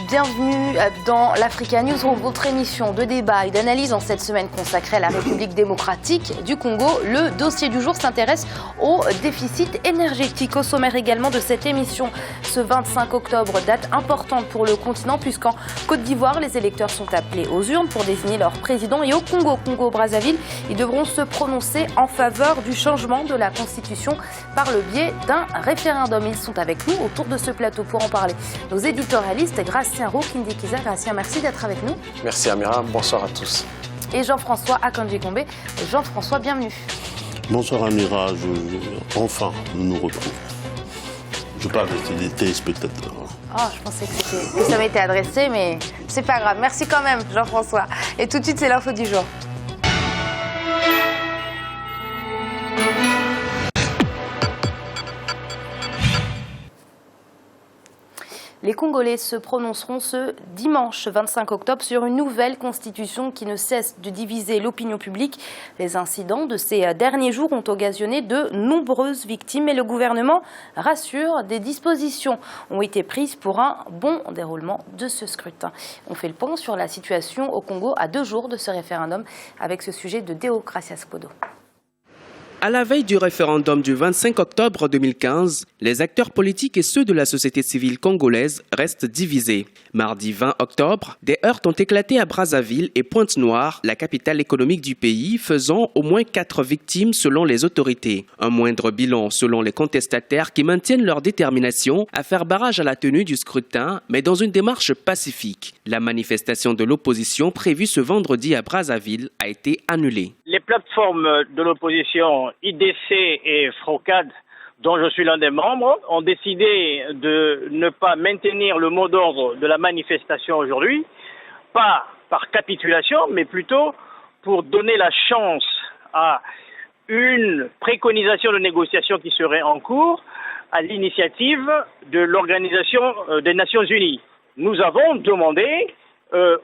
Bienvenue dans l'Africa Newsroom, votre émission de débat et d'analyse en cette semaine consacrée à la République démocratique du Congo. Le dossier du jour s'intéresse au déficit énergétique. Au sommaire également de cette émission, ce 25 octobre, date importante pour le continent puisqu'en Côte d'Ivoire, les électeurs sont appelés aux urnes pour désigner leur président. Et au Congo-Brazzaville, ils devront se prononcer en faveur du changement de la Constitution par le biais d'un référendum. Ils sont avec nous autour de ce plateau pour en parler. Nos éditorialistes, Gracien Roux, Kindi Kiza. Gracien, merci d'être avec nous. Merci Amira, bonsoir à tous. Et Jean-François Akanji-Kombe. Jean-François, bienvenue. Bonsoir Amira, enfin nous nous retrouvons. Je parle des téléspectateurs. Oh, je pensais que ça m'était adressé, mais c'est pas grave. Merci quand même, Jean-François. Et tout de suite, c'est l'info du jour. Les Congolais se prononceront ce dimanche 25 octobre sur une nouvelle constitution qui ne cesse de diviser l'opinion publique. Les incidents de ces derniers jours ont occasionné de nombreuses victimes et le gouvernement rassure, des dispositions ont été prises pour un bon déroulement de ce scrutin. On fait le point sur la situation au Congo à 2 jours de ce référendum avec ce sujet de Deo Gracias Podo. À la veille du référendum du 25 octobre 2015, les acteurs politiques et ceux de la société civile congolaise restent divisés. Mardi 20 octobre, des heurts ont éclaté à Brazzaville et Pointe-Noire, la capitale économique du pays, faisant au moins 4 victimes selon les autorités. Un moindre bilan selon les contestataires qui maintiennent leur détermination à faire barrage à la tenue du scrutin, mais dans une démarche pacifique. La manifestation de l'opposition prévue ce vendredi à Brazzaville a été annulée. Les plateformes de l'opposition IDC et FROCAD, dont je suis l'un des membres, ont décidé de ne pas maintenir le mot d'ordre de la manifestation aujourd'hui, pas par capitulation, mais plutôt pour donner la chance à une préconisation de négociation qui serait en cours à l'initiative de l'Organisation des Nations Unies. Nous avons demandé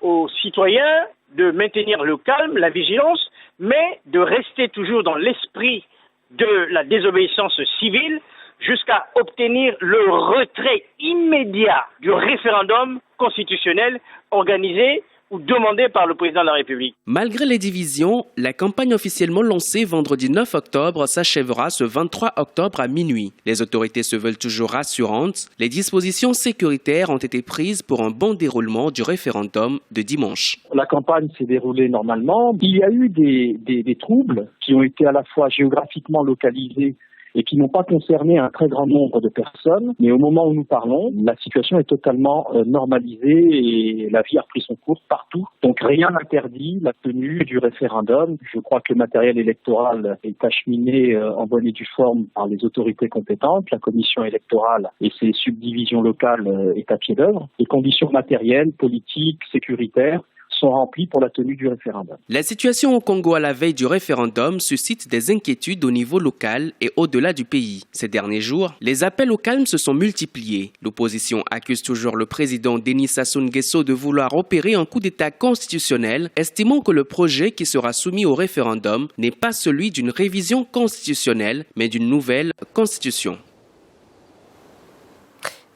aux citoyens de maintenir le calme, la vigilance, mais de rester toujours dans l'esprit de la désobéissance civile jusqu'à obtenir le retrait immédiat du référendum constitutionnel organisé ou demandé par le président de la République. Malgré les divisions, la campagne officiellement lancée vendredi 9 octobre s'achèvera ce 23 octobre à minuit. Les autorités se veulent toujours rassurantes. Les dispositions sécuritaires ont été prises pour un bon déroulement du référendum de dimanche. La campagne s'est déroulée normalement. Il y a eu des troubles qui ont été à la fois géographiquement localisés et qui n'ont pas concerné un très grand nombre de personnes. Mais au moment où nous parlons, la situation est totalement normalisée et la vie a repris son cours partout. Donc rien n'interdit la tenue du référendum. Je crois que le matériel électoral est acheminé en bonne et due forme par les autorités compétentes. La commission électorale et ses subdivisions locales est à pied d'œuvre. Les conditions matérielles, politiques, sécuritaires sont remplis pour la tenue du référendum. La situation au Congo à la veille du référendum suscite des inquiétudes au niveau local et au-delà du pays. Ces derniers jours, les appels au calme se sont multipliés. L'opposition accuse toujours le président Denis Sassou Nguesso de vouloir opérer un coup d'État constitutionnel, estimant que le projet qui sera soumis au référendum n'est pas celui d'une révision constitutionnelle, mais d'une nouvelle constitution.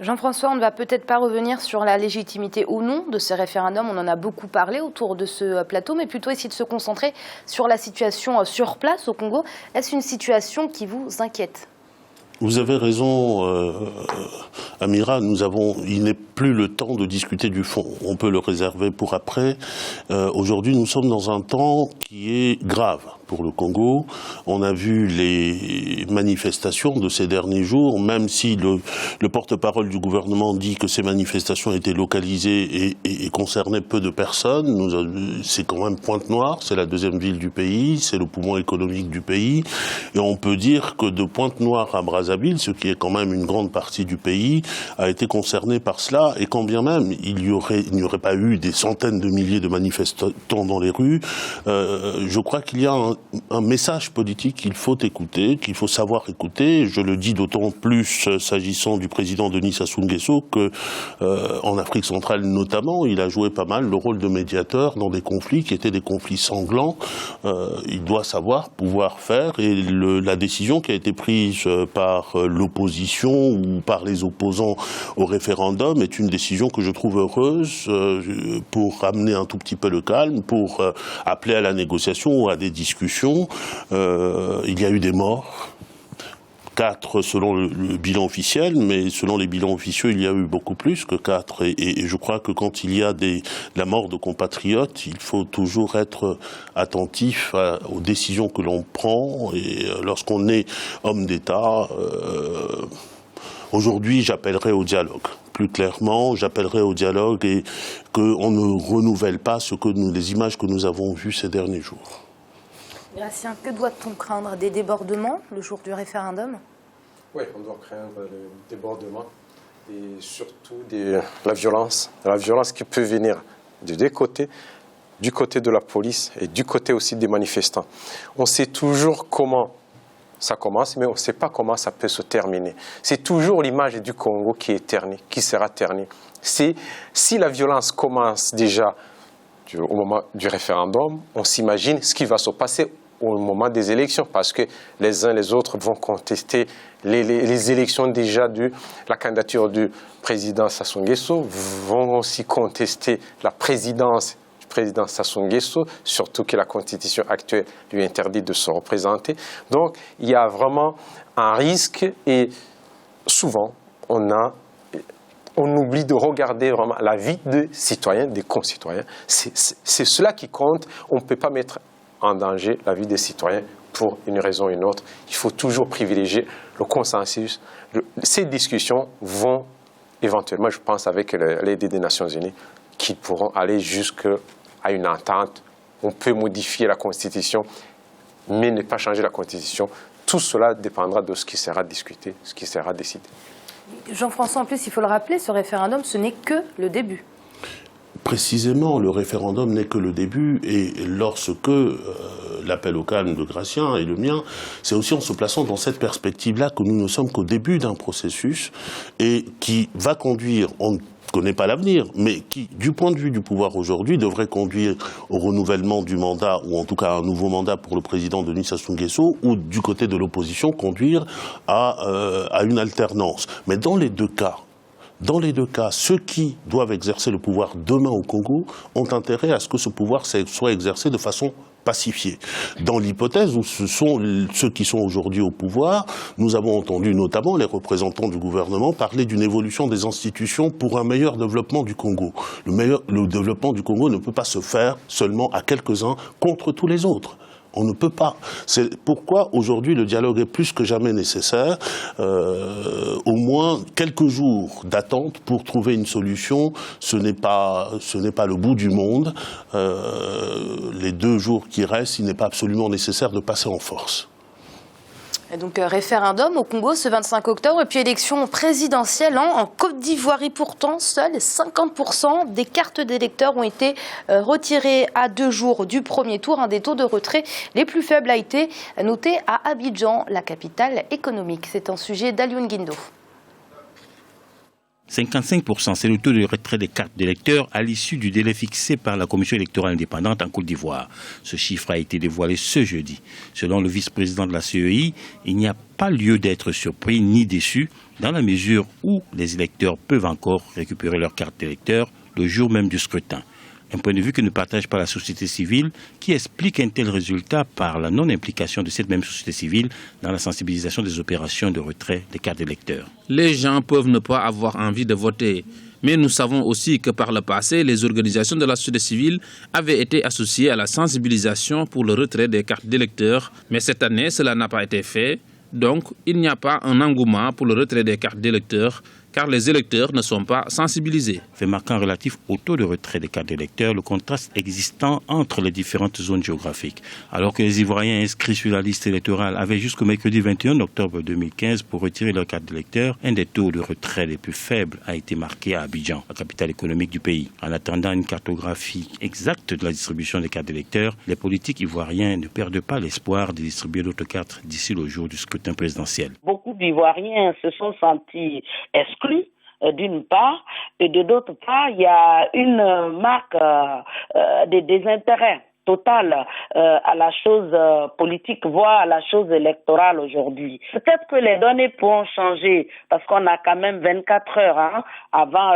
Jean-François, on ne va peut-être pas revenir sur la légitimité ou non de ce référendum. On en a beaucoup parlé autour de ce plateau, mais plutôt essayer de se concentrer sur la situation sur place au Congo. Est-ce une situation qui vous inquiète ? Vous avez raison, Amira, il n'est plus le temps de discuter du fond. On peut le réserver pour après. Aujourd'hui, nous sommes dans un temps qui est grave pour le Congo. On a vu les manifestations de ces derniers jours, même si le porte-parole du gouvernement dit que ces manifestations étaient localisées et concernaient peu de personnes. C'est quand même Pointe-Noire, c'est la deuxième ville du pays, c'est le poumon économique du pays. Et on peut dire que de Pointe-Noire à Brazzaville, ce qui est quand même une grande partie du pays, a été concerné par cela. Et quand bien même il n'y aurait pas eu des centaines de milliers de manifestants dans les rues, je crois qu'il y a un message politique qu'il faut écouter, qu'il faut savoir écouter. Je le dis d'autant plus s'agissant du président Denis Sassou Nguesso que, en Afrique centrale notamment, il a joué pas mal le rôle de médiateur dans des conflits qui étaient des conflits sanglants. Il doit savoir pouvoir faire, et la décision qui a été prise par l'opposition ou par les opposants au référendum est une décision que je trouve heureuse pour ramener un tout petit peu le calme, pour appeler à la négociation ou à des discussions. Il y a eu des morts. 4 selon le bilan officiel, mais selon les bilans officieux, il y a eu beaucoup plus que 4. Et je crois que quand il y a la mort de compatriotes, il faut toujours être attentif aux décisions que l'on prend. Et lorsqu'on est homme d'État, aujourd'hui, j'appellerai au dialogue. Plus clairement, j'appellerai au dialogue et qu'on ne renouvelle pas les images que nous avons vues ces derniers jours. Gratien, que doit-on craindre? Des débordements le jour du référendum? Oui, on doit craindre le débordement et surtout la violence qui peut venir des deux côtés, du côté de la police et du côté aussi des manifestants. On sait toujours comment ça commence, mais on ne sait pas comment ça peut se terminer. C'est toujours l'image du Congo qui est ternie, qui sera ternie. Si la violence commence déjà au moment du référendum, on s'imagine ce qui va se passer au moment des élections, parce que les uns et les autres vont contester les élections déjà la candidature du président Sassou Nguesso, vont aussi contester la présidence du président Sassou Nguesso, surtout que la constitution actuelle lui interdit de se représenter. Donc il y a vraiment un risque et souvent on oublie de regarder vraiment la vie des citoyens, des concitoyens. C'est cela qui compte. On ne peut pas mettre en danger la vie des citoyens pour une raison ou une autre. Il faut toujours privilégier le consensus. Ces discussions vont éventuellement, je pense, avec l'aide des Nations Unies, qui pourront aller jusqu'à une entente. On peut modifier la Constitution, mais ne pas changer la Constitution. Tout cela dépendra de ce qui sera discuté, ce qui sera décidé. Jean-François, en plus, il faut le rappeler, ce référendum, ce n'est que le début. Précisément, le référendum n'est que le début, et lorsque l'appel au calme de Gratien et le mien, c'est aussi en se plaçant dans cette perspective-là que nous ne sommes qu'au début d'un processus et qui va conduire, on ne connaît pas l'avenir, mais qui, du point de vue du pouvoir aujourd'hui, devrait conduire au renouvellement du mandat, ou en tout cas à un nouveau mandat pour le président Denis Sassou Nguesso, ou du côté de l'opposition, conduire à une alternance. Mais dans les deux cas, ceux qui doivent exercer le pouvoir demain au Congo ont intérêt à ce que ce pouvoir soit exercé de façon pacifiée. Dans l'hypothèse où ce sont ceux qui sont aujourd'hui au pouvoir, nous avons entendu notamment les représentants du gouvernement parler d'une évolution des institutions pour un meilleur développement du Congo. Le développement du Congo ne peut pas se faire seulement à quelques-uns contre tous les autres. On ne peut pas. C'est pourquoi aujourd'hui le dialogue est plus que jamais nécessaire. Au moins quelques jours d'attente pour trouver une solution. Ce n'est pas le bout du monde. Les 2 jours qui restent, il n'est pas absolument nécessaire de passer en force. Et donc référendum au Congo ce 25 octobre et puis élection présidentielle en Côte d'Ivoire. Et pourtant, seuls 50% des cartes d'électeurs ont été retirées à 2 jours du premier tour. Un des taux de retrait les plus faibles a été noté à Abidjan, la capitale économique. C'est un sujet d'Alioune Guindo. 55%, c'est le taux de retrait des cartes d'électeurs à l'issue du délai fixé par la Commission électorale indépendante en Côte d'Ivoire. Ce chiffre a été dévoilé ce jeudi. Selon le vice-président de la CEI, il n'y a pas lieu d'être surpris ni déçu dans la mesure où les électeurs peuvent encore récupérer leurs cartes d'électeurs le jour même du scrutin. Un point de vue que ne partage pas la société civile, qui explique un tel résultat par la non-implication de cette même société civile dans la sensibilisation des opérations de retrait des cartes d'électeurs. Les gens peuvent ne pas avoir envie de voter, mais nous savons aussi que par le passé, les organisations de la société civile avaient été associées à la sensibilisation pour le retrait des cartes d'électeurs, mais cette année, cela n'a pas été fait, donc il n'y a pas un engouement pour le retrait des cartes d'électeurs, car les électeurs ne sont pas sensibilisés. Fait marquant relatif au taux de retrait des cartes d'électeurs, le contraste existant entre les différentes zones géographiques. Alors que les Ivoiriens inscrits sur la liste électorale avaient jusqu'au mercredi 21 octobre 2015 pour retirer leurs cartes d'électeurs, un des taux de retrait les plus faibles a été marqué à Abidjan, la capitale économique du pays. En attendant une cartographie exacte de la distribution des cartes d'électeurs, les politiques ivoiriens ne perdent pas l'espoir de distribuer d'autres cartes d'ici le jour du scrutin présidentiel. Beaucoup d'Ivoiriens se sont sentis exclus d'une part, et de d'autre part, il y a une marque de désintérêt totale à la chose politique, voire à la chose électorale aujourd'hui. Peut-être que les données pourront changer parce qu'on a quand même 24 heures avant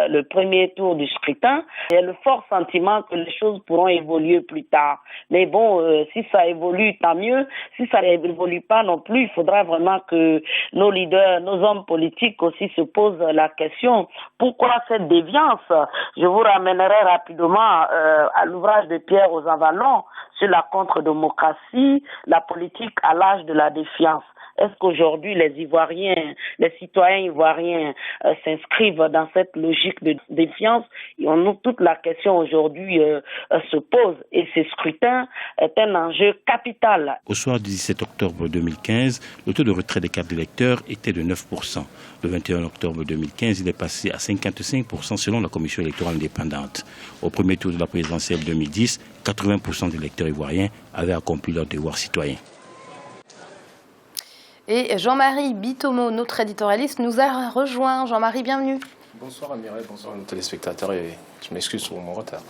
le premier tour du scrutin. J'ai le fort sentiment que les choses pourront évoluer plus tard. Mais bon, si ça évolue, tant mieux. Si ça n'évolue pas non plus, il faudra vraiment que nos leaders, nos hommes politiques aussi se posent la question. Pourquoi cette déviance? Je vous ramènerai rapidement à l'ouvrage de Pierre aux Avalons sur la contre-démocratie, la politique à l'âge de la défiance. Est-ce qu'aujourd'hui les Ivoiriens, les citoyens ivoiriens s'inscrivent dans cette logique de défiance? Toute la question aujourd'hui se pose et ce scrutin est un enjeu capital. Au soir du 17 octobre 2015, le taux de retrait des cartes d'électeurs était de 9%. Le 21 octobre 2015, il est passé à 55% selon la Commission électorale indépendante. Au premier tour de la présidentielle 2010, 80% des électeurs ivoiriens avaient accompli leur devoir citoyen. Et Jean-Marie Bitomo, notre éditorialiste, nous a rejoint. Jean-Marie, bienvenue. Bonsoir Amiral, bonsoir à nos téléspectateurs et je m'excuse pour mon retard.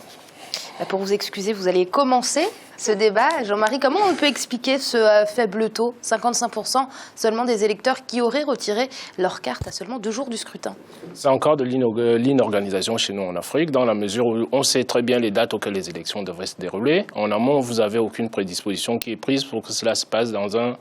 Pour vous excuser, vous allez commencer ce débat. Jean-Marie, comment on peut expliquer ce faible taux, 55% seulement des électeurs qui auraient retiré leur carte à seulement 2 jours du scrutin? C'est encore de l'inorganisation chez nous en Afrique, dans la mesure où on sait très bien les dates auxquelles les élections devraient se dérouler. En amont, vous n'avez aucune prédisposition qui est prise pour que cela se passe dans un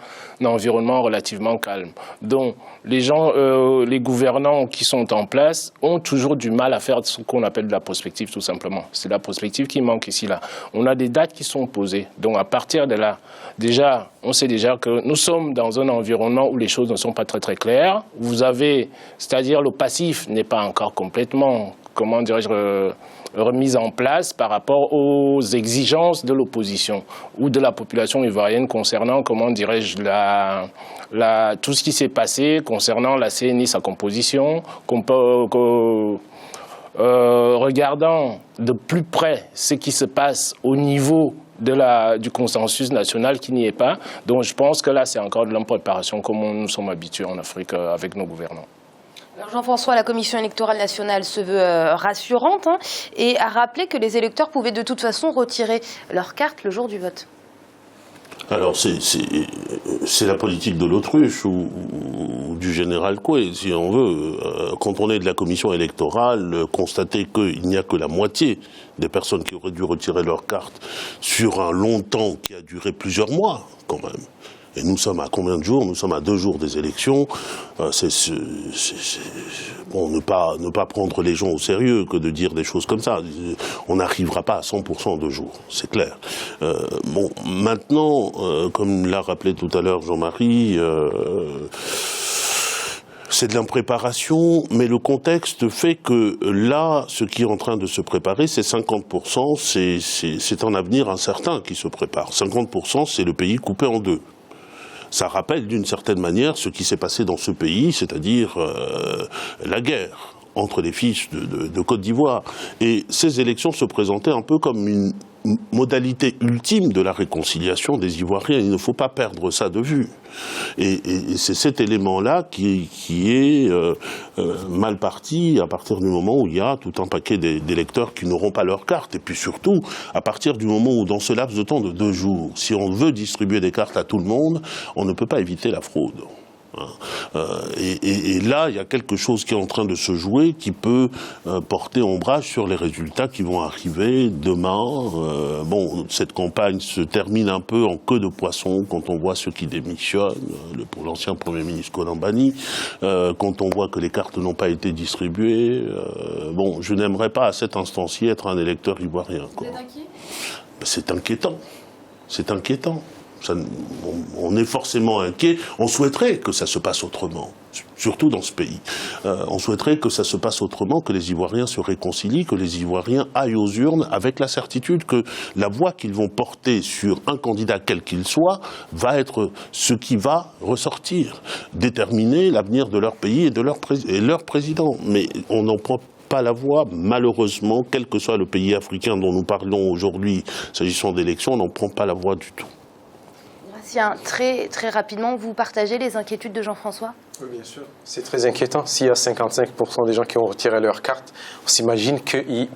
environnement relativement calme. Donc, les gens, les gouvernants qui sont en place ont toujours du mal à faire ce qu'on appelle de la prospective, tout simplement. C'est la prospective qui manque ici, là. On a des dates qui sont posées. Donc, à partir de là, déjà, on sait déjà que nous sommes dans un environnement où les choses ne sont pas très, très claires. Vous avez, c'est-à-dire le passif n'est pas encore complètement, comment dirais-je, remise en place par rapport aux exigences de l'opposition ou de la population ivoirienne concernant, comment dirais-je, tout ce qui s'est passé concernant la CNI, sa composition, regardant de plus près ce qui se passe au niveau du consensus national qui n'y est pas. Donc je pense que là, c'est encore de l'impréparation comme nous sommes habitués en Afrique avec nos gouvernants. Alors Jean-François, la Commission électorale nationale se veut rassurante et a rappelé que les électeurs pouvaient de toute façon retirer leur carte le jour du vote. Alors c'est la politique de l'autruche ou du général Coué, si on veut. Quand on est de la commission électorale, constater qu'il n'y a que la moitié des personnes qui auraient dû retirer leur carte sur un long temps qui a duré plusieurs mois, quand même. Et nous sommes à combien de jours? Nous sommes à 2 jours des élections. Bon, ne pas prendre les gens au sérieux que de dire des choses comme ça. On n'arrivera pas à 100% en 2 jours, c'est clair. Bon, maintenant, comme l'a rappelé tout à l'heure Jean-Marie, c'est de l'impréparation, mais le contexte fait que là, ce qui est en train de se préparer, c'est 50%, c'est un avenir incertain qui se prépare. 50%, c'est le pays coupé en 2. Ça rappelle d'une certaine manière ce qui s'est passé dans ce pays, c'est-à-dire la guerre entre les fils de Côte d'Ivoire. Et ces élections se présentaient un peu comme une modalité ultime de la réconciliation des Ivoiriens. Il ne faut pas perdre ça de vue. Et c'est cet élément-là qui est mal parti à partir du moment où il y a tout un paquet d'électeurs qui n'auront pas leur carte. Et puis surtout, à partir du moment où, dans ce laps de temps de 2 jours, si on veut distribuer des cartes à tout le monde, on ne peut pas éviter la fraude. Et là, il y a quelque chose qui est en train de se jouer qui peut porter ombrage sur les résultats qui vont arriver demain. Bon, cette campagne se termine un peu en queue de poisson quand on voit ceux qui démissionnent, pour l'ancien Premier ministre Kolambani, quand on voit que les cartes n'ont pas été distribuées. Bon, je n'aimerais pas à cet instant-ci être un électeur ivoirien. Vous êtes inquiet ? C'est inquiétant. C'est inquiétant. On est forcément inquiet. On souhaiterait que ça se passe autrement, surtout dans ce pays. On souhaiterait que ça se passe autrement, que les Ivoiriens se réconcilient, que les Ivoiriens aillent aux urnes avec la certitude que la voix qu'ils vont porter sur un candidat quel qu'il soit va être ce qui va ressortir, déterminer l'avenir de leur pays et de leur président. Mais on n'en prend pas la voix, malheureusement, quel que soit le pays africain dont nous parlons aujourd'hui, s'agissant d'élections, on n'en prend pas la voix du tout. Très, très rapidement, vous partagez les inquiétudes de Jean-François ? Oui, bien sûr. C'est très inquiétant. S'il y a 55% des gens qui ont retiré leur carte, on s'imagine qu'il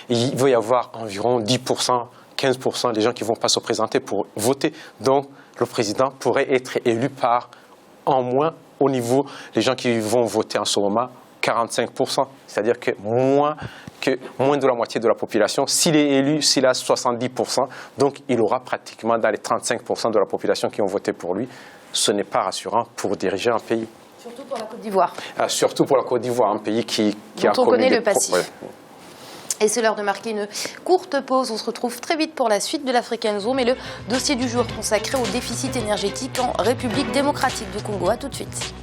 va y avoir environ 10% 15% des gens qui ne vont pas se présenter pour voter. Donc, le président pourrait être élu par, en moins, au niveau des gens qui vont voter en ce moment, 45%. C'est-à-dire que moins de la moitié de la population. S'il est élu, s'il a 70%, donc il aura pratiquement dans les 35% de la population qui ont voté pour lui. Ce n'est pas rassurant pour diriger un pays. Surtout pour la Côte d'Ivoire. Surtout pour la Côte d'Ivoire, un pays qui dont a on connu connaît des le passif. Ouais. Et c'est l'heure de marquer une courte pause. On se retrouve très vite pour la suite de l'African Zoom et le dossier du jour consacré au déficit énergétique en République démocratique du Congo. A tout de suite.